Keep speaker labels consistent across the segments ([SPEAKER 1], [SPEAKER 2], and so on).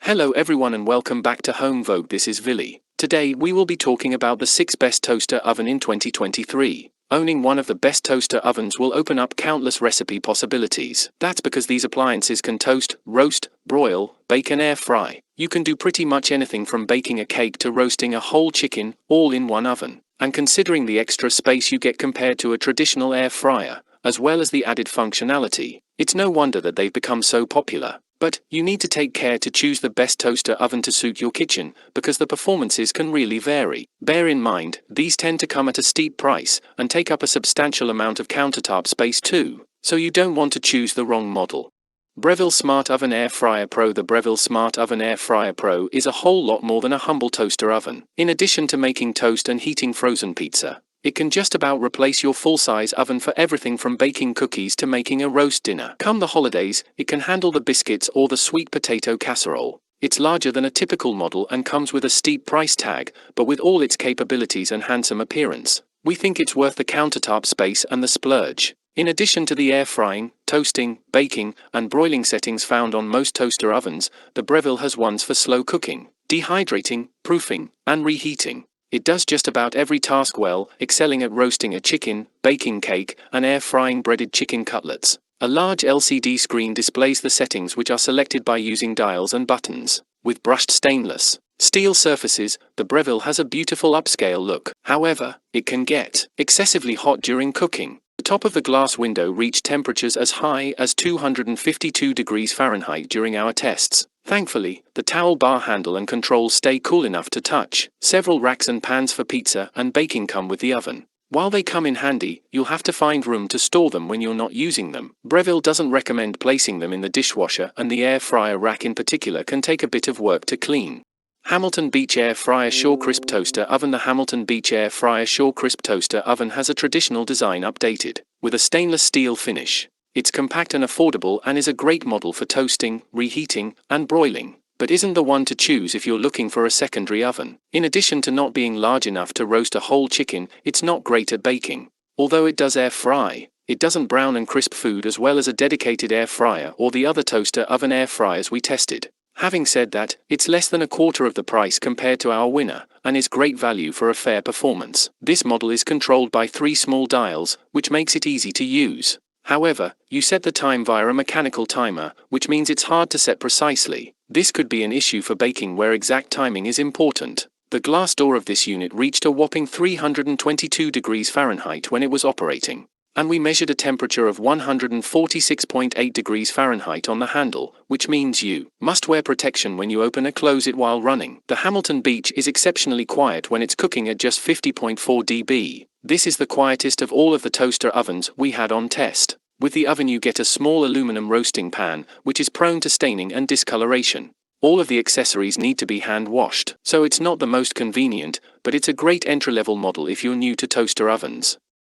[SPEAKER 1] Hello everyone and welcome back to Home Vogue. This is Villy. Today we will be talking about the 6 best toaster oven in 2023. Owning one of the best toaster ovens will open up countless recipe possibilities. That's because these appliances can toast, roast, broil, bake and air fry. You can do pretty much anything from baking a cake to roasting a whole chicken, all in one oven. And considering the extra space you get compared to a traditional air fryer, as well as the added functionality, it's no wonder that they've become so popular. But you need to take care to choose the best toaster oven to suit your kitchen, because the performances can really vary. Bear in mind, these tend to come at a steep price, and take up a substantial amount of countertop space too, so you don't want to choose the wrong model. Breville Smart Oven Air Fryer Pro. The Breville Smart Oven Air Fryer Pro is a whole lot more than a humble toaster oven. In addition to making toast and heating frozen pizza, it can just about replace your full-size oven for everything from baking cookies to making a roast dinner. Come the holidays, it can handle the biscuits or the sweet potato casserole. It's larger than a typical model and comes with a steep price tag, but with all its capabilities and handsome appearance, we think it's worth the countertop space and the splurge. In addition to the air frying, toasting, baking, and broiling settings found on most toaster ovens, the Breville has ones for slow cooking, dehydrating, proofing, and reheating. It does just about every task well, excelling at roasting a chicken, baking cake, and air-frying breaded chicken cutlets. A large LCD screen displays the settings, which are selected by using dials and buttons. With brushed stainless steel surfaces, the Breville has a beautiful upscale look. However, it can get excessively hot during cooking. The top of the glass window reached temperatures as high as 252 degrees Fahrenheit during our tests. Thankfully, the towel bar handle and controls stay cool enough to touch. Several racks and pans for pizza and baking come with the oven. While they come in handy, you'll have to find room to store them when you're not using them. Breville doesn't recommend placing them in the dishwasher, and the air fryer rack in particular can take a bit of work to clean. Hamilton Beach Air Fryer Sure Crisp Toaster Oven. The Hamilton Beach Air Fryer Sure Crisp Toaster Oven has a traditional design updated, with a stainless steel finish. It's compact and affordable and is a great model for toasting, reheating, and broiling, but isn't the one to choose if you're looking for a secondary oven. In addition to not being large enough to roast a whole chicken, it's not great at baking. Although it does air fry, it doesn't brown and crisp food as well as a dedicated air fryer or the other toaster oven air fryers we tested. Having said that, it's less than a quarter of the price compared to our winner, and is great value for a fair performance. This model is controlled by 3 small dials, which makes it easy to use. However, you set the time via a mechanical timer, which means it's hard to set precisely. This could be an issue for baking where exact timing is important. The glass door of this unit reached a whopping 322 degrees Fahrenheit when it was operating, and we measured a temperature of 146.8 degrees Fahrenheit on the handle, which means you must wear protection when you open or close it while running. The Hamilton Beach is exceptionally quiet when it's cooking at just 50.4 dB. This is the quietest of all of the toaster ovens we had on test. With the oven you get a small aluminum roasting pan, which is prone to staining and discoloration. All of the accessories need to be hand-washed, so it's not the most convenient, but it's a great entry-level model if you're new to toaster ovens.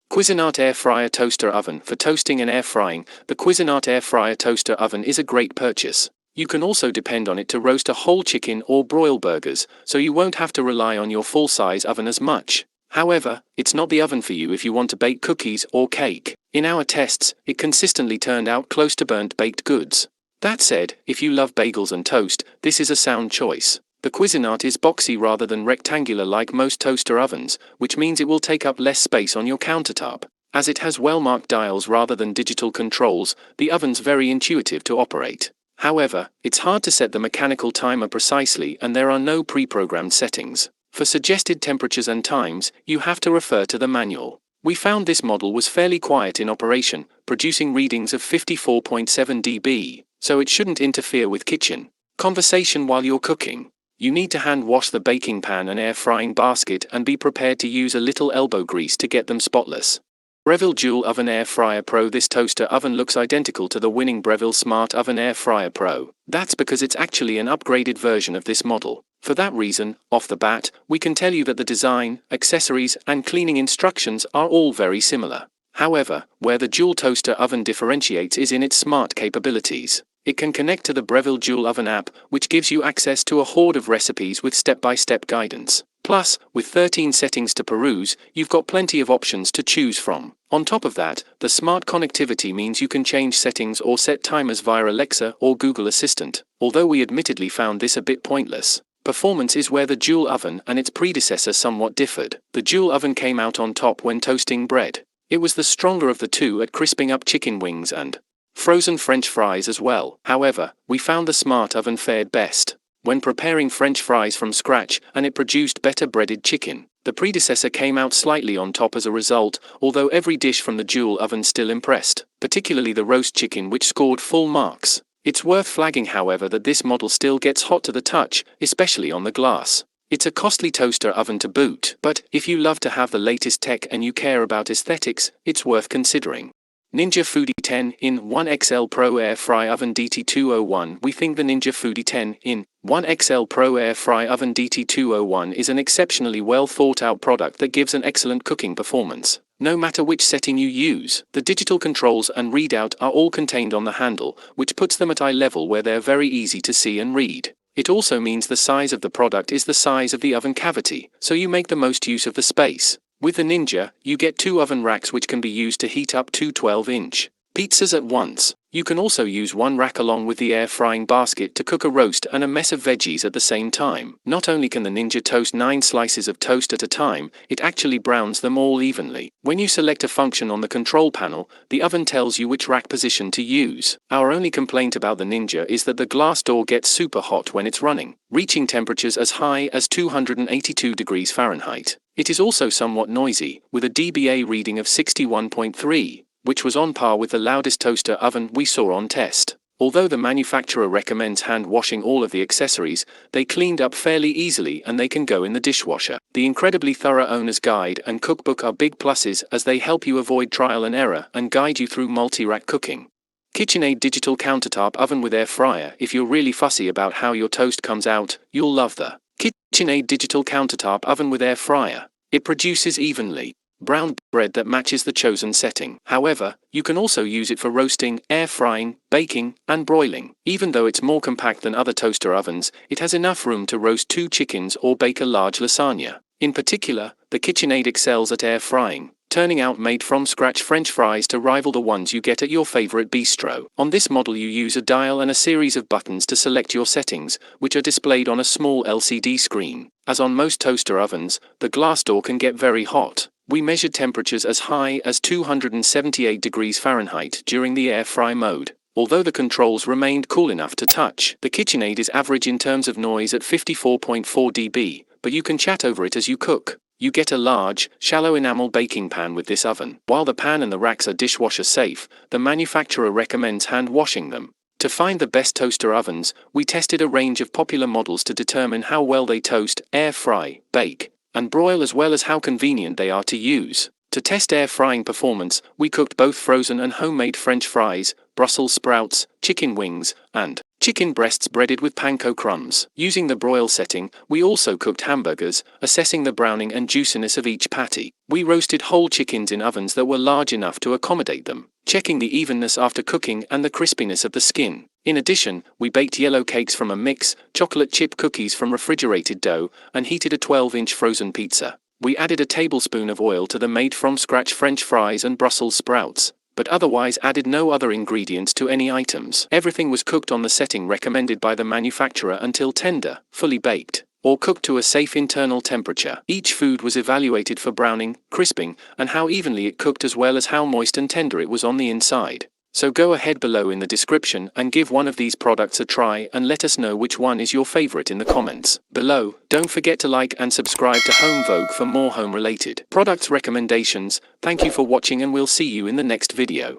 [SPEAKER 1] Cuisinart Air Fryer Toaster Oven. For toasting and air frying, the Cuisinart Air Fryer Toaster Oven is a great purchase. You can also depend on it to roast a whole chicken or broil burgers, so you won't have to rely on your full-size oven as much. However, it's not the oven for you if you want to bake cookies or cake. In our tests, it consistently turned out close to burnt baked goods. That said, if you love bagels and toast, this is a sound choice. The Cuisinart is boxy rather than rectangular like most toaster ovens, which means it will take up less space on your countertop. As it has well-marked dials rather than digital controls, the oven's very intuitive to operate. However, it's hard to set the mechanical timer precisely and there are no pre-programmed settings. For suggested temperatures and times, you have to refer to the manual. We found this model was fairly quiet in operation, producing readings of 54.7 dB, so it shouldn't interfere with kitchen conversation while you're cooking. You need to hand wash the baking pan and air frying basket and be prepared to use a little elbow grease to get them spotless. Breville Dual Oven Air Fryer Pro. This toaster oven looks identical to the winning Breville Smart Oven Air Fryer Pro. That's because it's actually an upgraded version of this model. For that reason, off the bat, we can tell you that the design, accessories, and cleaning instructions are all very similar. However, where the dual toaster oven differentiates is in its smart capabilities. It can connect to the Breville Dual Oven app, which gives you access to a horde of recipes with step-by-step guidance. Plus, with 13 settings to peruse, you've got plenty of options to choose from. On top of that, the smart connectivity means you can change settings or set timers via Alexa or Google Assistant, although we admittedly found this a bit pointless. Performance is where the dual oven and its predecessor somewhat differed. The dual oven came out on top when toasting bread. It was the stronger of the two at crisping up chicken wings and frozen French fries as well. However, we found the smart oven fared best when preparing French fries from scratch, and it produced better breaded chicken. The predecessor came out slightly on top as a result, although every dish from the dual oven still impressed, particularly the roast chicken, which scored full marks. It's worth flagging, however, that this model still gets hot to the touch, especially on the glass. It's a costly toaster oven to boot, but if you love to have the latest tech and you care about aesthetics, it's worth considering. Ninja Foodi 10-in 1XL Pro Air Fry Oven DT201. We think the Ninja Foodi 10-in 1XL Pro Air Fry Oven DT201 is an exceptionally well thought out product that gives an excellent cooking performance. No matter which setting you use, the digital controls and readout are all contained on the handle, which puts them at eye level where they're very easy to see and read. It also means the size of the product is the size of the oven cavity, so you make the most use of the space. With the Ninja, you get 2 oven racks which can be used to heat up 2 12-inch pizzas at once. You can also use one rack along with the air frying basket to cook a roast and a mess of veggies at the same time. Not only can the Ninja toast 9 slices of toast at a time, it actually browns them all evenly. When you select a function on the control panel, the oven tells you which rack position to use. Our only complaint about the Ninja is that the glass door gets super hot when it's running, reaching temperatures as high as 282 degrees Fahrenheit. It is also somewhat noisy, with a dBA reading of 61.3. which was on par with the loudest toaster oven we saw on test. Although the manufacturer recommends hand washing all of the accessories, they cleaned up fairly easily and they can go in the dishwasher. The incredibly thorough owner's guide and cookbook are big pluses as they help you avoid trial and error and guide you through multi-rack cooking. KitchenAid Digital Countertop Oven with Air Fryer. If you're really fussy about how your toast comes out, you'll love the KitchenAid Digital Countertop Oven with Air Fryer. It produces evenly brown bread that matches the chosen setting. However, you can also use it for roasting, air frying, baking, and broiling. Even though it's more compact than other toaster ovens, it has enough room to roast 2 chickens or bake a large lasagna. In particular, the KitchenAid excels at air frying, turning out made-from-scratch French fries to rival the ones you get at your favorite bistro. On this model you use a dial and a series of buttons to select your settings, which are displayed on a small LCD screen. As on most toaster ovens, the glass door can get very hot. We measured temperatures as high as 278 degrees Fahrenheit during the air fry mode. Although the controls remained cool enough to touch, the KitchenAid is average in terms of noise at 54.4 dB, but you can chat over it as you cook. You get a large, shallow enamel baking pan with this oven. While the pan and the racks are dishwasher safe, the manufacturer recommends hand washing them. To find the best toaster ovens, we tested a range of popular models to determine how well they toast, air fry, bake, and broil, as well as how convenient they are to use. To test air frying performance, we cooked both frozen and homemade French fries, Brussels sprouts, chicken wings, and chicken breasts breaded with panko crumbs. Using the broil setting, we also cooked hamburgers, assessing the browning and juiciness of each patty. We roasted whole chickens in ovens that were large enough to accommodate them, checking the evenness after cooking and the crispiness of the skin. In addition, we baked yellow cakes from a mix, chocolate chip cookies from refrigerated dough, and heated a 12-inch frozen pizza. We added a tablespoon of oil to the made-from-scratch French fries and Brussels sprouts, but otherwise added no other ingredients to any items. Everything was cooked on the setting recommended by the manufacturer until tender, fully baked, or cooked to a safe internal temperature. Each food was evaluated for browning, crisping, and how evenly it cooked, as well as how moist and tender it was on the inside. So go ahead below in the description and give one of these products a try and let us know which one is your favorite in the comments below. Don't forget to like and subscribe to Home Vogue for more home-related products recommendations. Thank you for watching and we'll see you in the next video.